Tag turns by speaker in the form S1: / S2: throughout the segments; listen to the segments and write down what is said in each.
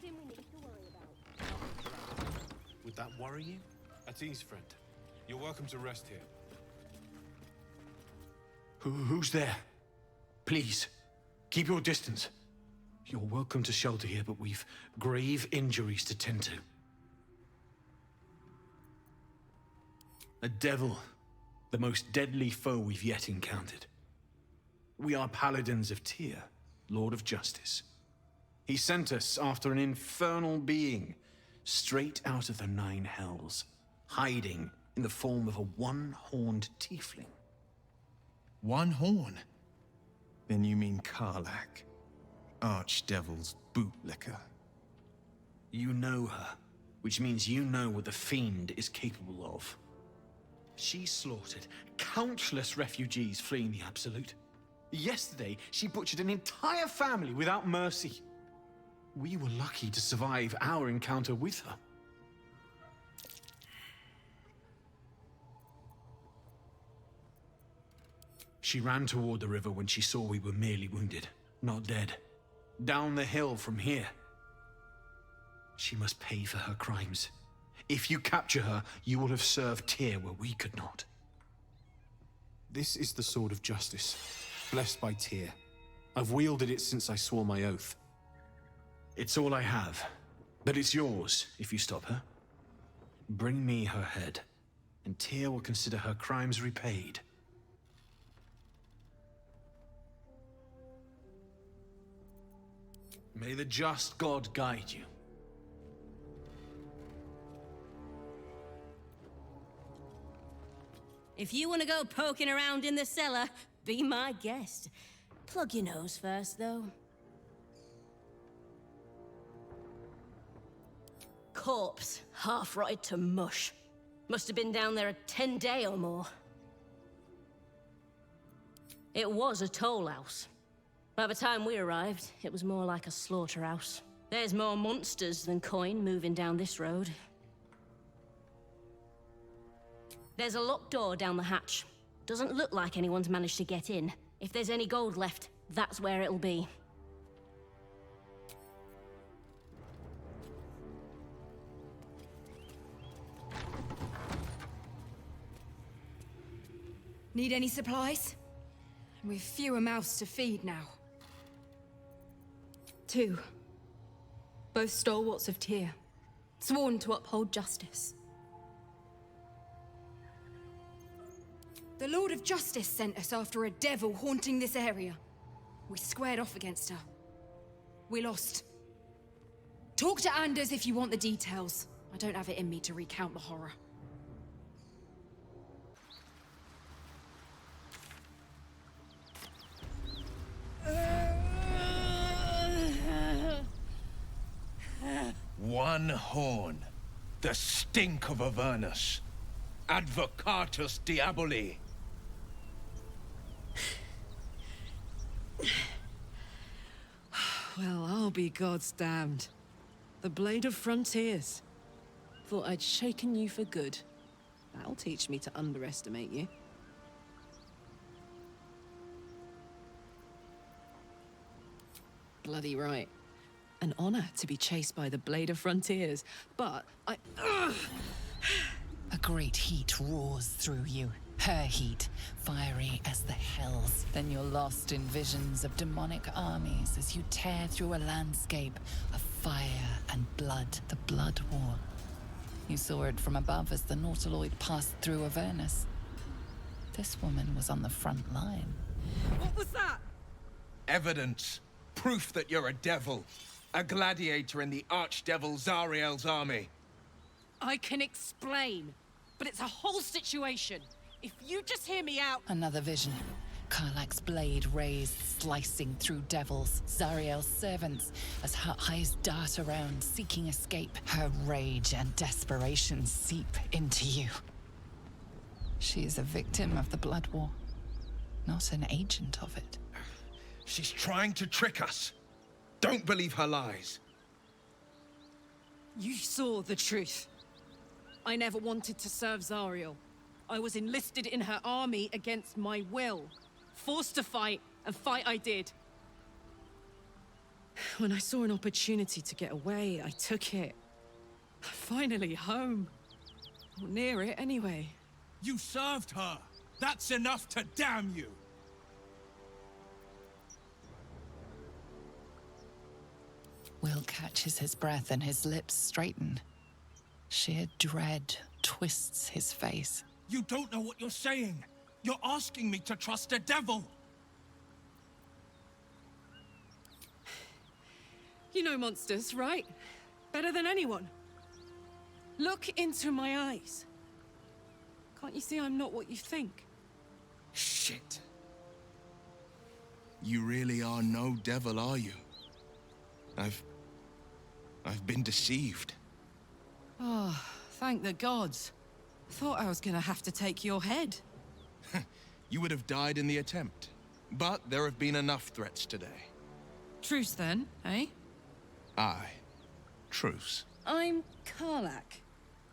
S1: Nothing we need to worry about.
S2: Would that worry you? At ease, friend. You're welcome to rest here.
S3: Who's there? Please, keep your distance. You're welcome to shelter here, but we've grave injuries to tend to. A devil, the most deadly foe we've yet encountered. We are paladins of Tyr, Lord of Justice. He sent us after an infernal being, straight out of the Nine Hells, hiding in the form of a one-horned tiefling.
S4: One horn? Then you mean Karlach, Archdevil's bootlicker.
S3: You know her, which means you know what the Fiend is capable of. She slaughtered countless refugees fleeing the Absolute. Yesterday, she butchered an entire family without mercy. We were lucky to survive our encounter with her. She ran toward the river when she saw we were merely wounded, not dead. Down the hill from here. She must pay for her crimes. If you capture her, you will have served Tyr where we could not.
S2: This is the sword of justice, blessed by Tyr. I've wielded it since I swore my oath.
S3: It's all I have, but it's yours if you stop her. Bring me her head, and Tyr will consider her crimes repaid. May the just God guide you.
S1: If you want to go poking around in the cellar, be my guest. Plug your nose first, though. Corpse, half rotted to mush. Must have been down there a 10-day or more. It was a toll house. By the time we arrived, it was more like a slaughterhouse. There's more monsters than coin moving down this road. There's a locked door down the hatch. Doesn't look like anyone's managed to get in. If there's any gold left, that's where it'll be.
S5: Need any supplies? We've fewer mouths to feed now. 2. Both stalwarts of Tyr, sworn to uphold justice. The Lord of Justice sent us after a devil haunting this area. We squared off against her. We lost. Talk to Anders if you want the details. I don't have it in me to recount the horror.
S4: One horn. The stink of Avernus. Advocatus Diaboli.
S6: Well, I'll be God's damned. The Blade of Frontiers. Thought I'd shaken you for good. That'll teach me to underestimate you. Bloody right. An honor to be chased by the Blade of Frontiers, but I...
S7: A great heat roars through you. Her heat, fiery as the hells. Then you're lost in visions of demonic armies as you tear through a landscape of fire and blood, the Blood War. You saw it from above as the Nautiloid passed through Avernus. This woman was on the front line.
S6: What was that?
S4: Evidence. Proof that you're a devil. A gladiator in the Archdevil Zariel's army.
S6: I can explain, but it's a whole situation. If you just hear me out...
S7: Another vision. Karlach's blade raised, slicing through devils, Zariel's servants, as her eyes dart around, seeking escape. Her rage and desperation seep into you. She is a victim of the Blood War, not an agent of it.
S4: She's trying to trick us. Don't believe her lies.
S6: You saw the truth. I never wanted to serve Zariel. I was enlisted in her army against my will. Forced to fight, and fight I did. When I saw an opportunity to get away, I took it. Finally home. Or near it, anyway.
S4: You served her. That's enough to damn you.
S7: Will catches his breath and his lips straighten. Sheer dread twists his face.
S4: You don't know what you're saying. You're asking me to trust a devil.
S6: You know monsters, right? Better than anyone. Look into my eyes. Can't you see I'm not what you think?
S4: Shit. You really are no devil, are you? I've been deceived.
S6: Oh, thank the gods. Thought I was gonna have to take your head.
S4: You would have died in the attempt. But there have been enough threats today.
S6: Truce then, eh?
S4: Aye. Truce.
S6: I'm Karlak,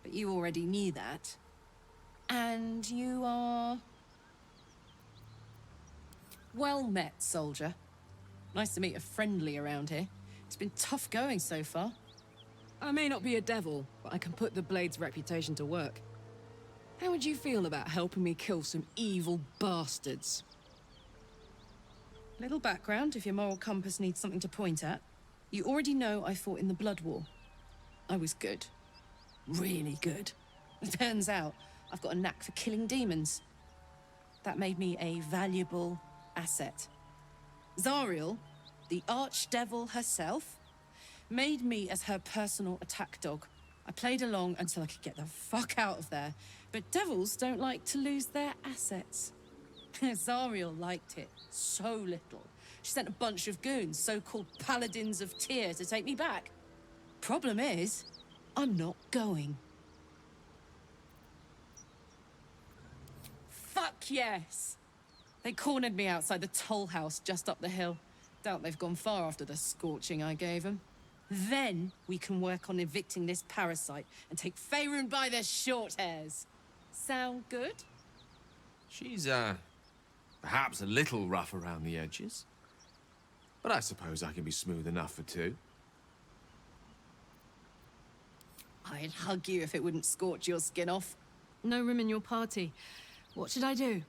S6: but you already knew that. And you are... Well met, soldier. Nice to meet a friendly around here. It's been tough going so far. I may not be a devil, but I can put the Blade's reputation to work. How would you feel about helping me kill some evil bastards? Little background, if your moral compass needs something to point at. You already know I fought in the Blood War. I was good. Really good. It turns out I've got a knack for killing demons. That made me a valuable asset. Zariel, the archdevil herself, made me as her personal attack dog. I played along until I could get the fuck out of there. But devils don't like to lose their assets. Zariel liked it so little. She sent a bunch of goons, so-called paladins of Tyr, to take me back. Problem is, I'm not going. Fuck yes! They cornered me outside the toll house just up the hill. Doubt they've gone far after the scorching I gave them. Then we can work on evicting this parasite and take Faerun by the short hairs. Sound good?
S8: She's, perhaps a little rough around the edges. But I suppose I can be smooth enough for two.
S6: I'd hug you if it wouldn't scorch your skin off. No room in your party. What should I do?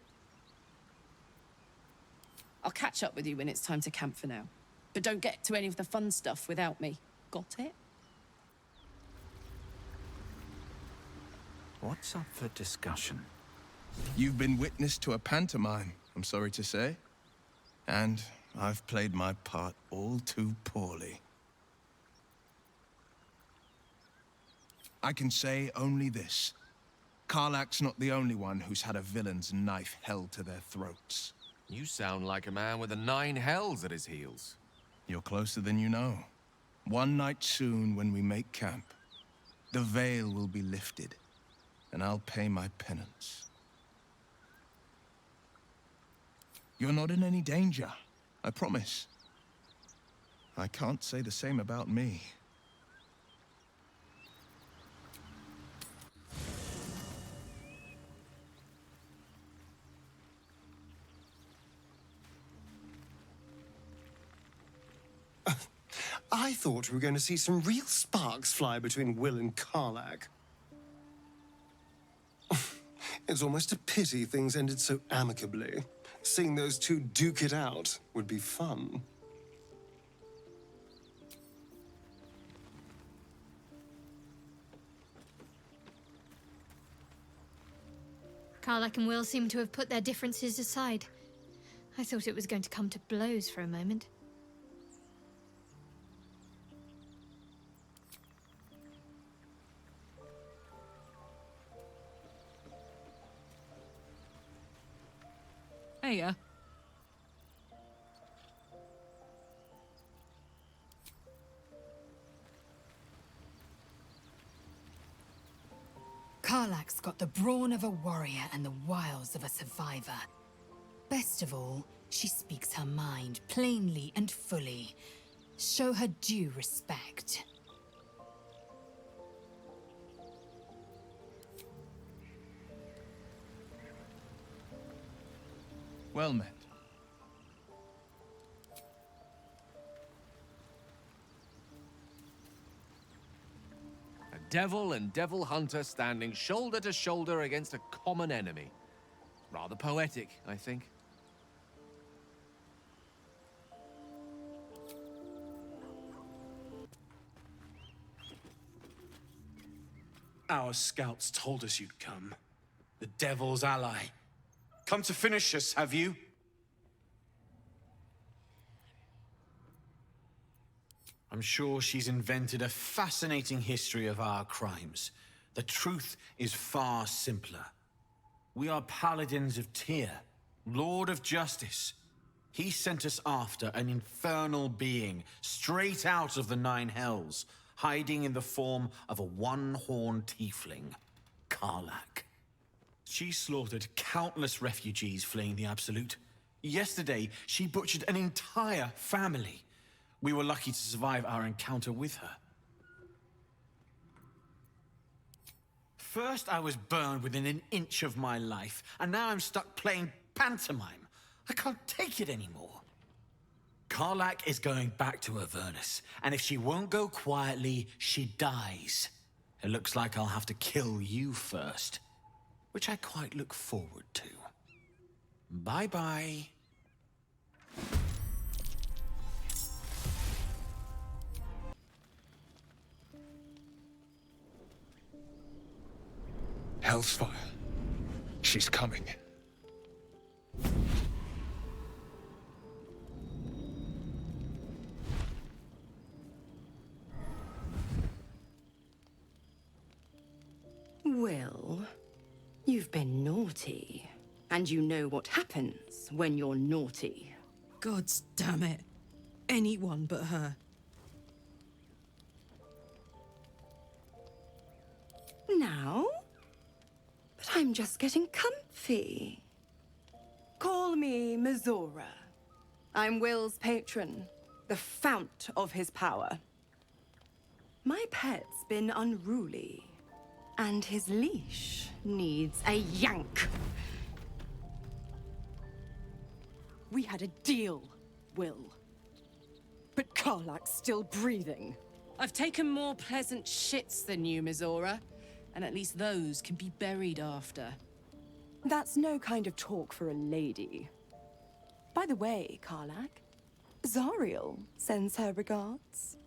S6: I'll catch up with you when it's time to camp for now. But don't get to any of the fun stuff without me. Got it?
S3: What's up for discussion?
S4: You've been witness to a pantomime, I'm sorry to say. And I've played my part all too poorly. I can say only this. Karlak's not the only one who's had a villain's knife held to their throats.
S8: You sound like a man with the 9 hells at his heels.
S4: You're closer than you know. One night soon, when we make camp, the veil will be lifted, and I'll pay my penance. You're not in any danger, I promise. I can't say the same about me.
S9: I thought we were going to see some real sparks fly between Will and Karlak. It's almost a pity things ended so amicably. Seeing those two duke it out would be fun.
S10: Karlak and Will seem to have put their differences aside. I thought it was going to come to blows for a moment.
S6: Hiya.
S5: Karlak's got the brawn of a warrior and the wiles of a survivor. Best of all, she speaks her mind plainly and fully. Show her due respect.
S4: Well met.
S8: devil and devil hunter standing shoulder to shoulder against a common enemy. Rather poetic, I think.
S2: Our scouts told us you'd come. The devil's ally. Come to finish us, have you? I'm sure she's invented a fascinating history of our crimes. The truth is far simpler. We are paladins of Tyr, Lord of Justice. He sent us after an infernal being, straight out of the Nine Hells, hiding in the form of a one-horned tiefling, Karlach. She slaughtered countless refugees fleeing the Absolute. Yesterday, she butchered an entire family. We were lucky to survive our encounter with her. First, I was burned within an inch of my life, and now I'm stuck playing pantomime. I can't take it anymore. Karlach is going back to Avernus, and if she won't go quietly, she dies. It looks like I'll have to kill you first, which I quite look forward to. Bye-bye.
S4: Hellfire. She's coming.
S11: Will, you've been naughty. And you know what happens when you're naughty.
S6: Gods damn it. Anyone but her.
S11: Now? But I'm just getting comfy. Call me Mizora. I'm Will's patron, the fount of his power. My pet's been unruly, and his leash needs a yank. We had a deal, Will. But Karlach's still breathing.
S6: I've taken more pleasant shits than you, Mizora. And at least those can be buried after.
S11: That's no kind of talk for a lady. By the way, Karlach, Zariel sends her regards.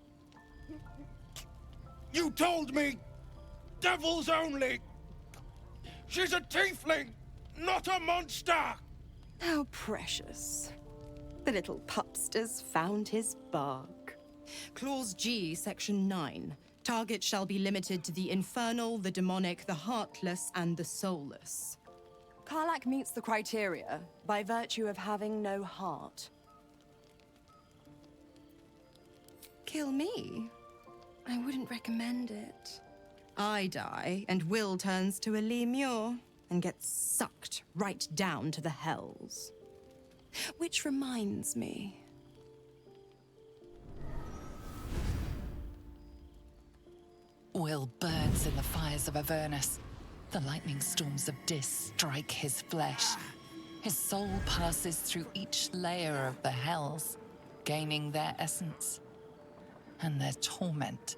S4: You told me! Devils only! She's a tiefling, not a monster!
S11: How precious. The little pupster's found his bark.
S6: Clause G, Section 9. Target shall be limited to the infernal, the demonic, the heartless, and the soulless.
S11: Karlach meets the criteria by virtue of having no heart. Kill me? I wouldn't recommend it.
S6: I die, and Will turns to a lemure and gets sucked right down to the hells.
S11: Which reminds me.
S7: Will burns in the fires of Avernus. The lightning storms of Dis strike his flesh. His soul passes through each layer of the hells, gaining their essence and their torment.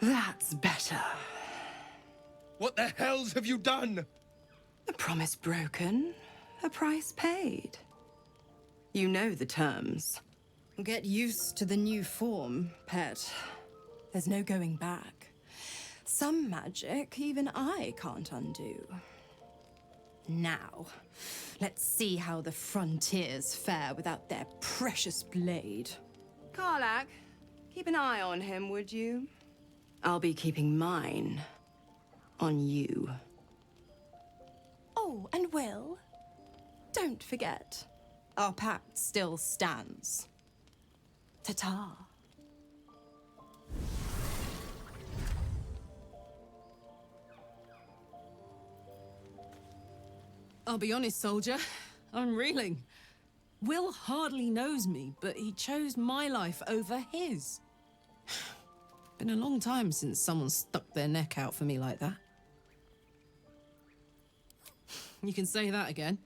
S11: That's better.
S4: What the hells have you done?
S11: A promise broken, a price paid. You know the terms.
S6: Get used to the new form, pet.
S11: There's no going back. Some magic even I can't undo.
S6: Now, let's see how the frontiers fare without their precious blade.
S11: Karlach, keep an eye on him, would you? I'll be keeping mine on you. Oh, and Will, don't forget,
S6: our pact still stands.
S11: Ta-ta.
S6: I'll be honest, soldier. I'm reeling. Will hardly knows me, but he chose my life over his. Been a long time since someone stuck their neck out for me like that. You can say that again.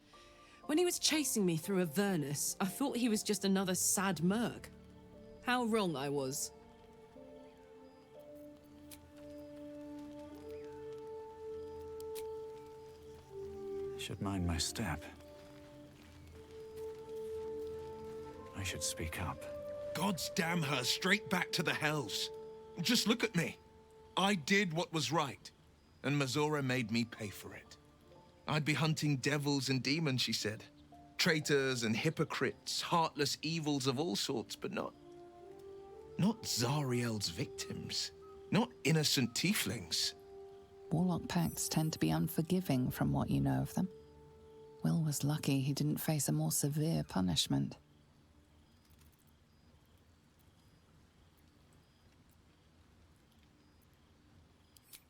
S6: When he was chasing me through Avernus, I thought he was just another sad merc. How wrong I was.
S12: Should mind my step. I should speak up.
S4: God's damn her straight back to the hells. Just look at me. I did what was right, and Mazora made me pay for it. I'd be hunting devils and demons, she said. Traitors and hypocrites, heartless evils of all sorts, but not Zariel's victims. Not innocent tieflings.
S7: Warlock pacts tend to be unforgiving from what you know of them. Will was lucky he didn't face a more severe punishment.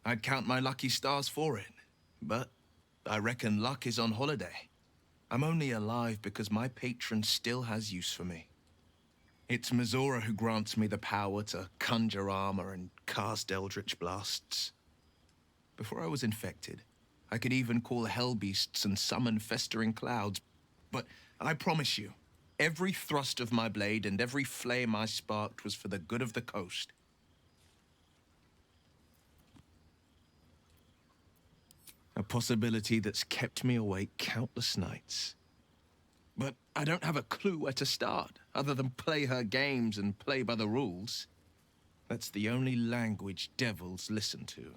S4: I'd count my lucky stars for it, but I reckon luck is on holiday. I'm only alive because my patron still has use for me. It's Mazora who grants me the power to conjure armor and cast eldritch blasts. Before I was infected, I could even call hell beasts and summon festering clouds. But I promise you, every thrust of my blade and every flame I sparked was for the good of the coast. A possibility that's kept me awake countless nights. But I don't have a clue where to start, other than play her games and play by the rules. That's the only language devils listen to.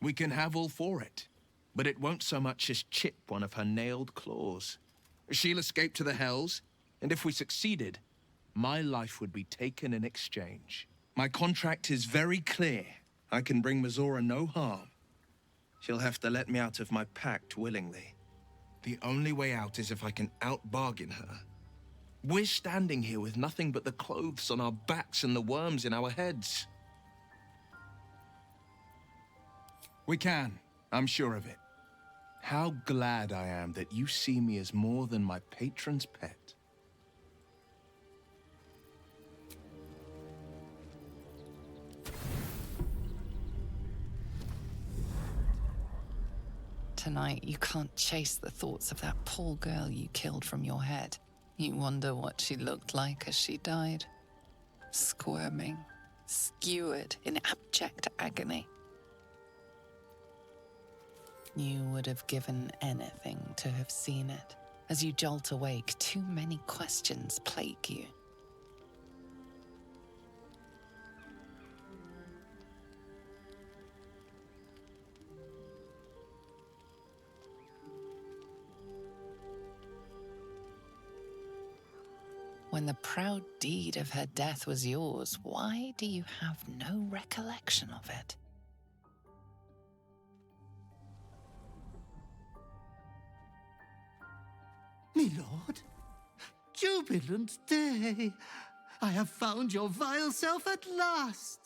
S4: We can have all for it, but it won't so much as chip one of her nailed claws. She'll escape to the hells, and if we succeeded, my life would be taken in exchange. My contract is very clear. I can bring Mazora no harm. She'll have to let me out of my pact willingly. The only way out is if I can out-bargain her. We're standing here with nothing but the clothes on our backs and the worms in our heads. We can, I'm sure of it. How glad I am that you see me as more than my patron's pet.
S7: Tonight, you can't chase the thoughts of that poor girl you killed from your head. You wonder what she looked like as she died. Squirming, skewered in abject agony. You would have given anything to have seen it. As you jolt awake, too many questions plague you. When the proud deed of her death was yours, why do you have no recollection of it?
S13: My lord, jubilant day! I have found your vile self at last!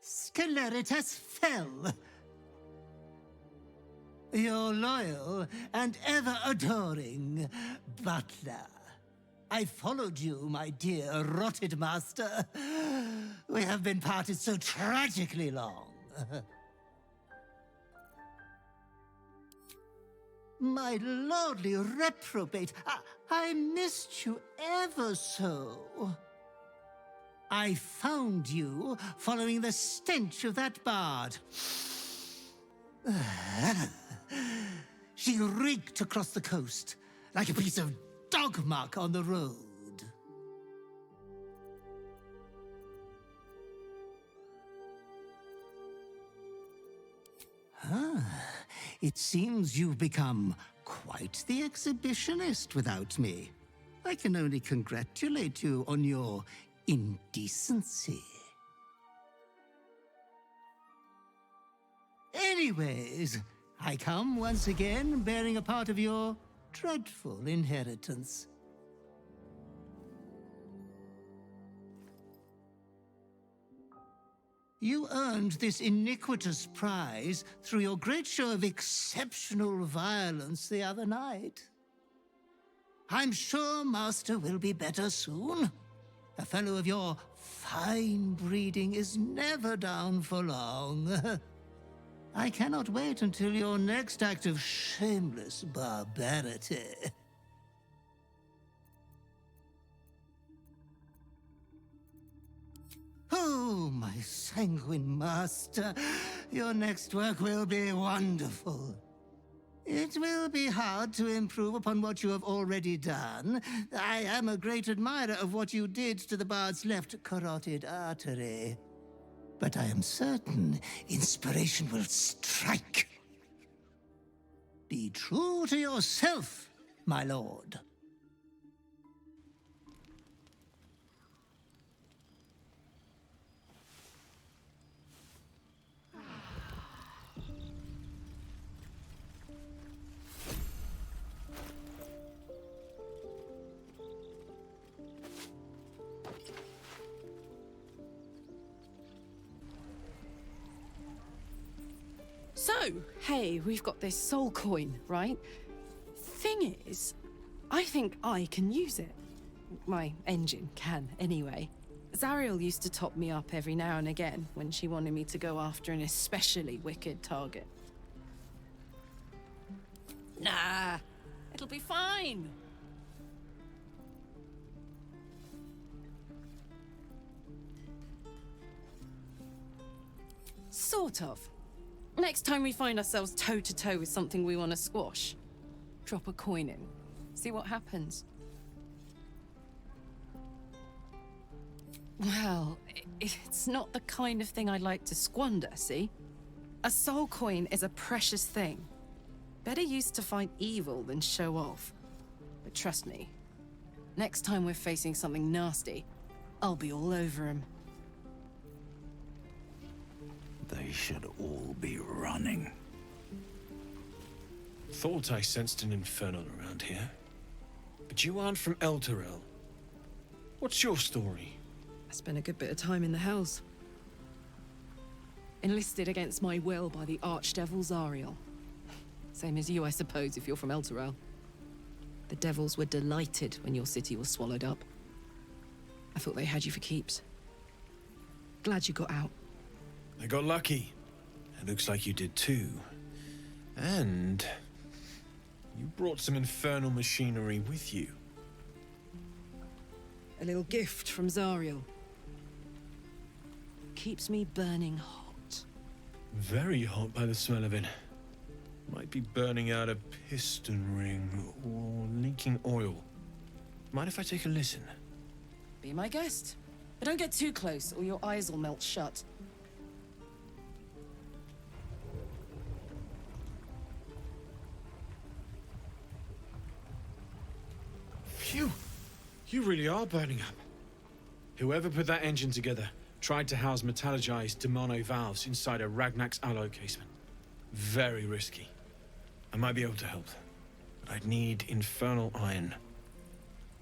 S13: Sceleritas fell! Your loyal and ever-adoring butler. I followed you, my dear rotted master. We have been parted so tragically long. My lordly reprobate, I missed you ever so. I found you following the stench of that bard. She reeked across the coast like a piece of dog muck on the road. It seems you've become quite the exhibitionist without me. I can only congratulate you on your indecency. Anyways, I come once again bearing a part of your dreadful inheritance. You earned this iniquitous prize through your great show of exceptional violence the other night. I'm sure Master will be better soon. A fellow of your fine breeding is never down for long. I cannot wait until your next act of shameless barbarity. Oh, my sanguine master, your next work will be wonderful. It will be hard to improve upon what you have already done. I am a great admirer of what you did to the bard's left carotid artery. But I am certain inspiration will strike. Be true to yourself, my lord.
S6: So, hey, we've got this soul coin, right? Thing is, I think I can use it. My engine can, anyway. Zariel used to top me up every now and again when she wanted me to go after an especially wicked target. Nah, it'll be fine. Sort of. Next time we find ourselves toe-to-toe with something we want to squash, drop a coin in. See what happens. Well, it's not the kind of thing I'd like to squander, see? A soul coin is a precious thing. Better used to fight evil than show off. But trust me, next time we're facing something nasty, I'll be all over him.
S12: They should all be running.
S3: Thought I sensed an infernal around here. But you aren't from Elturel. What's your story?
S6: I spent a good bit of time in the Hells. Enlisted against my will by the Archdevil Zariel. Same as you, I suppose, if you're from Elturel. The Devils were delighted when your city was swallowed up. I thought they had you for keeps. Glad you got out.
S3: I got lucky. It looks like you did too. And you brought some infernal machinery with you.
S6: A little gift from Zariel. Keeps me burning hot.
S3: Very hot by the smell of it. Might be burning out a piston ring or leaking oil. Mind if I take a listen?
S6: Be my guest. But don't get too close or your eyes will melt shut.
S3: Phew! You really are burning up. Whoever put that engine together tried to house metallogized demono valves inside a Ragnak's alloy casement. Very risky. I might be able to help, but I'd need infernal iron.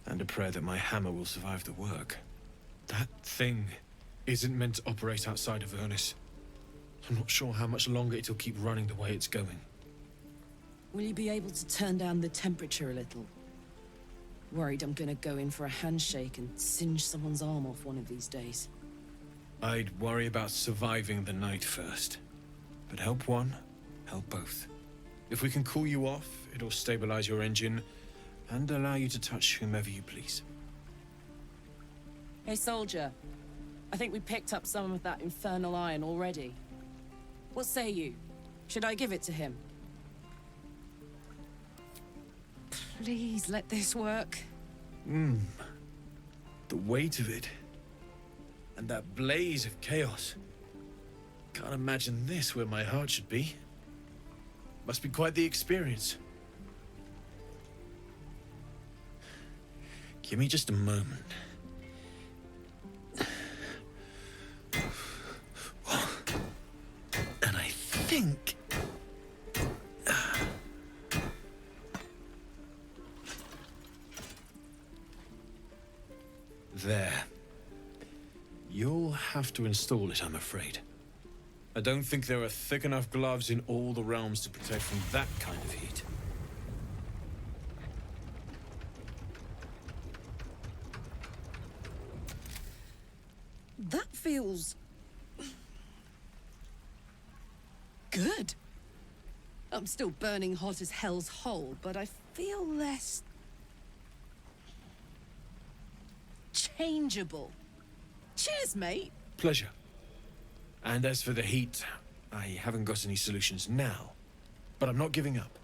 S3: And a prayer that my hammer will survive the work. That thing isn't meant to operate outside of Ernest. I'm not sure how much longer it'll keep running the way it's going.
S6: Will you be able to turn down the temperature a little? Worried I'm gonna go in for a handshake and singe someone's arm off one of these days.
S3: I'd worry about surviving the night first. But help one, help both. If we can cool you off, it'll stabilize your engine and allow you to touch whomever you please.
S6: Hey, soldier. I think we picked up some of that infernal iron already. What say you? Should I give it to him? Please let this work.
S3: The weight of it. And that blaze of chaos. Can't imagine this where my heart should be. Must be quite the experience. Give me just a moment. And I think... There. You'll have to install it, I'm afraid. I don't think there are thick enough gloves in all the realms to protect from that kind of heat.
S6: feels good. I'm still burning hot as hell's hole, but I feel less changeable. Cheers, mate.
S3: Pleasure. And as for the heat, I haven't got any solutions now, but I'm not giving up.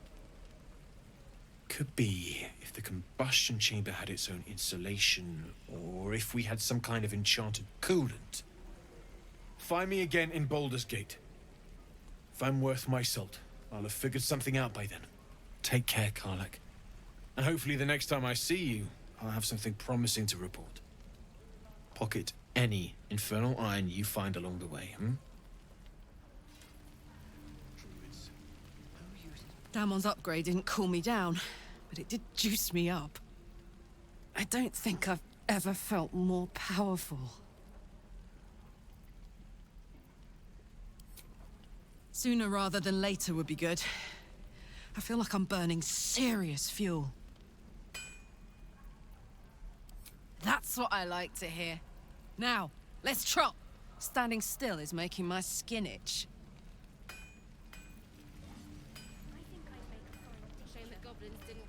S3: Could be if the combustion chamber had its own insulation, or if we had some kind of enchanted coolant. Find me again in Baldur's Gate. If I'm worth my salt, I'll have figured something out by then. Take care, Karlach. And hopefully the next time I see you, I'll have something promising to report. Pocket any infernal iron you find along the way,
S6: Damon's upgrade didn't cool me down, but it did juice me up. I don't think I've ever felt more powerful. Sooner rather than later would be good. I feel like I'm burning serious fuel. That's what I like to hear. Now, let's trot. Standing still is making my skin itch.
S1: Shame that goblins didn't